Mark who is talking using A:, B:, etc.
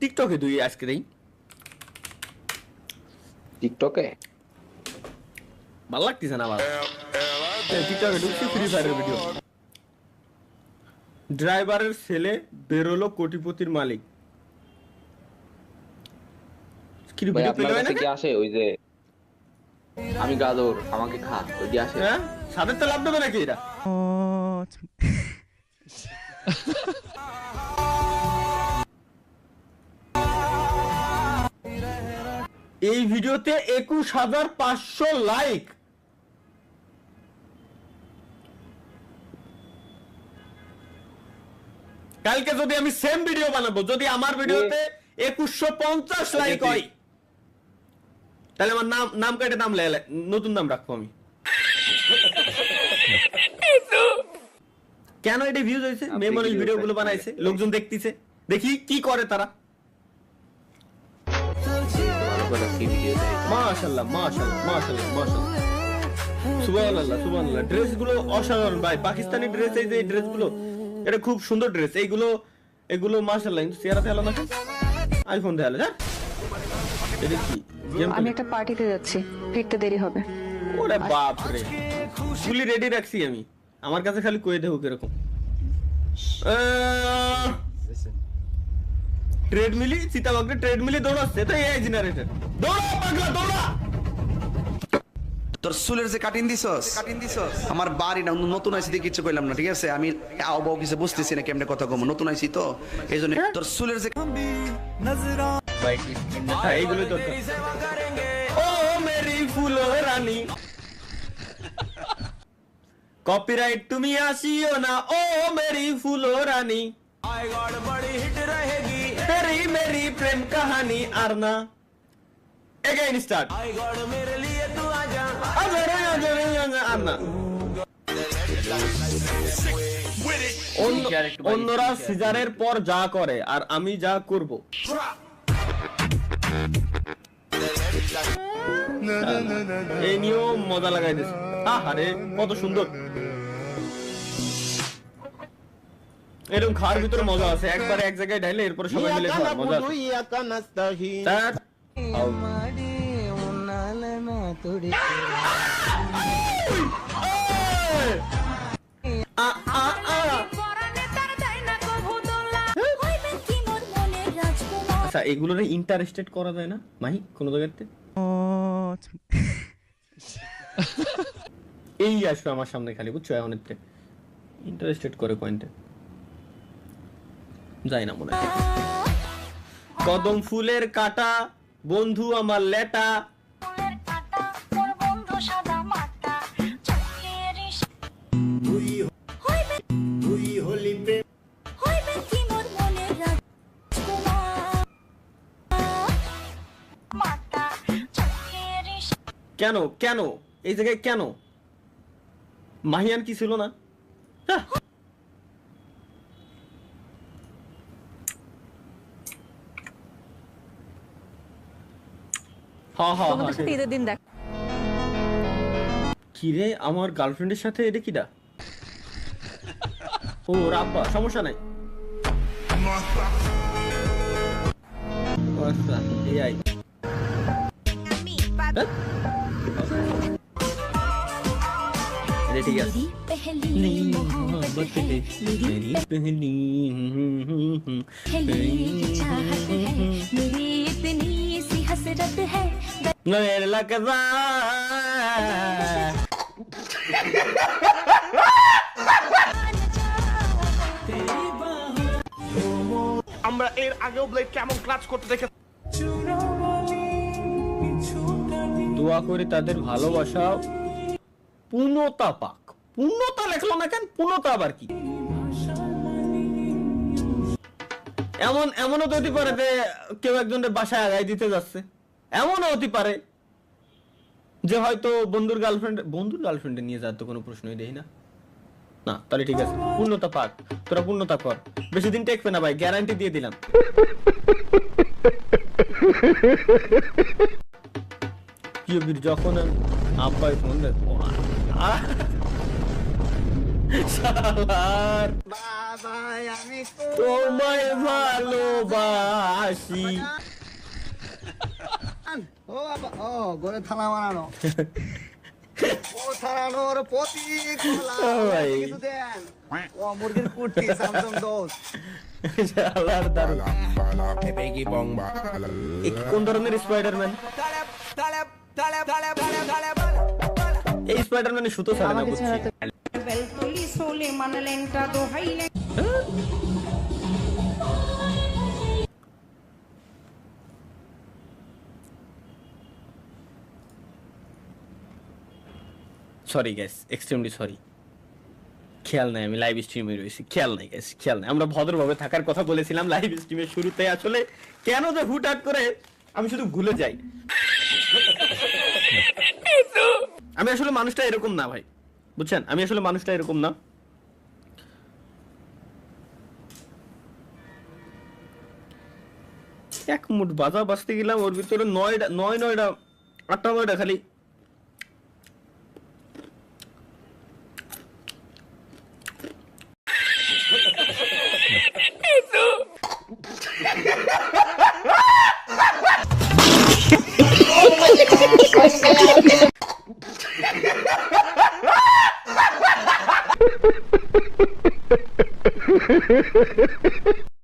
A: টিকটকে দুই আজকে দেই
B: টিকটকে
A: ভালো লাগতেছে না আমার টিকটকে ঢুকছি ফ্রি ফায়ারের ভিডিও ড্রাইভারের ছেলে বেরোলো কোটিপতির মালিক কি
B: ভাই
A: ভিডিও
B: আপনার
A: পেলে
B: কাছে
A: না
B: কি আসে ওই যে আমি গাদর আমাকে খা ওইটি আসে
A: হ্যাঁ সাথে তো লাভ দেবে নাকি এরা এই ভিডিওতে 21,500 লাইক কালকে যদি আমি সেম ভিডিও বানাবো যদি আমার ভিডিওতে 2150 লাইক হয় তাহলে আমার নাম কেটে নাম নতুন নাম রাখবো আমি কেন এটা ভিউজ হয়েছে মেয়ে মানুষ ভিডিও গুলো বানাইছে লোকজন দেখতেছে দেখি কি করে তারা মাশাআল্লাহ মাশাআল্লাহ মাশাআল্লাহ মাশাআল্লাহ সুবহানাল্লাহ সুবহানাল্লাহ ড্রেস গুলো অসাধারণ ভাই পাকিস্তানি ড্রেস এই যে ড্রেস গুলো এটা খুব সুন্দর ড্রেস এগুলো মাশাআল্লাহ কিন্তু চেহারাতে আলো না আইফোন দেখালে যা এটা কি
C: আমি একটা পার্টিতে যাচ্ছি ফিরতে দেরি হবে
A: ওরে বাপ রে ফুলি রেডি রাখছি আমি আমার কাছে খালি কয়ে দেবো কিরকম ট্রেডমিলি চিতাবাগরে ট্রেডমিলি দৌড়াচ্ছে তো এআই জেনারেটর দৌড়া পাগলা দৌড়া
D: তোর চুলের যে কাটিং দিছস আমার বাড়ি না নতুন আইছি দিয়ে কিছু কইলাম না ঠিক আছে আমি আও কিছু বুঝতেছি না কেমনে কথা কম নতুন আইছি তো এইজন্য তোর চুলের যে
A: ভাই এইগুলো তো ও মেরি ফুলো রানী কপিরাইট তুমি আসিও না ও মেরি ফুলো রানী तेरी मेरी प्रेम कहानी आरना अगेन स्टार्ट आरना অন্যরা সিজারের পর যা করে আর আমি যা করব এই নিয়ম মজা লাগাই দিছে আরে কত সুন্দর এরকম খাওয়ার ভিতরে মজা আছে একবারে এক জায়গায় ঢাইলে এরপর সবাই মিলে খাওয়া মজা আচ্ছা এগুলোর ইন্টারেস্টেড করা যায় না মাহি কোন জায়গাতে এই আসবে আমার সামনে খালি বুঝছো এখন ইন্টারেস্টেড করে পয়েন্টে যাই না মনে হয় কদম ফুলের কাটা বন্ধু আমার লেটা কেন কেন এই জায়গায় কেন মাহিয়ান কি ছিল না কিরে আমার গার্লফ্রেন্ডের সাথে এটা কিডা ও রাব্বা সমস্যা নাই আচ্ছা এআই ঠিক আছে
E: আমরা এর আগেও ব্লেড কেমন ক্লাচ করতে দেখে
A: দোয়া করি তাদের ভালোবাসা পূর্ণতা পাক পূর্ণতা লেখলো না কেন পূর্ণতা আবার কি এমনও তো হতে পারে যে কেউ একজনের বাসায় আগায় দিতে যাচ্ছে এমনও হতে পারে যে হয়তো বন্ধুর গার্লফ্রেন্ডে নিয়ে যাওয়ার তো কোনো প্রশ্নই দেই না না তাহলে ঠিক আছে পূর্ণতা পাক তোরা পূর্ণতা কর বেশি দিন টেকবে না ভাই গ্যারান্টি দিয়ে দিলাম যখন আব্বাই ফোন দেয় শালার তোমায় ভালোবাসি।
F: ও বাবা, ও ঘরে থালা বানানো ও থালানোর প্রতীক হলা,
A: ও ভাই।
F: কিছু দেন ও মুরগির কুটি স্যামসাং দোস
A: শালার দারুণ। এ কি কোন ধরনের স্পাইডারম্যান? এই স্পাইডারম্যানের সুতো ছাড়ে না
C: আমাকে
A: বুঝছি।
C: ছাড়া তো
G: Beltoli sole manalenta do haile.
A: Sorry gas, extremely sorry. খেয়াল নাই, আমি লাইভ স্ট্রিমে রয়েছি। খেয়াল নাই গ্যাস, খেয়াল নাই। আমরা ভদ্রভাবে থাকার কথা বলেছিলাম লাইভ স্ট্রিমের শুরুতে। আসলে কেন যে হুটহাট করে আমি শুধু ভুলে যাই। আমি আসলে মানুষটা এরকম না ভাই, বুঝছেন? আমি আসলে মানুষটা এরকম না। এক মুঠ বাজা বাজতে গেলাম, ওর ভিতরে নয়টা 8টা 9টা খালি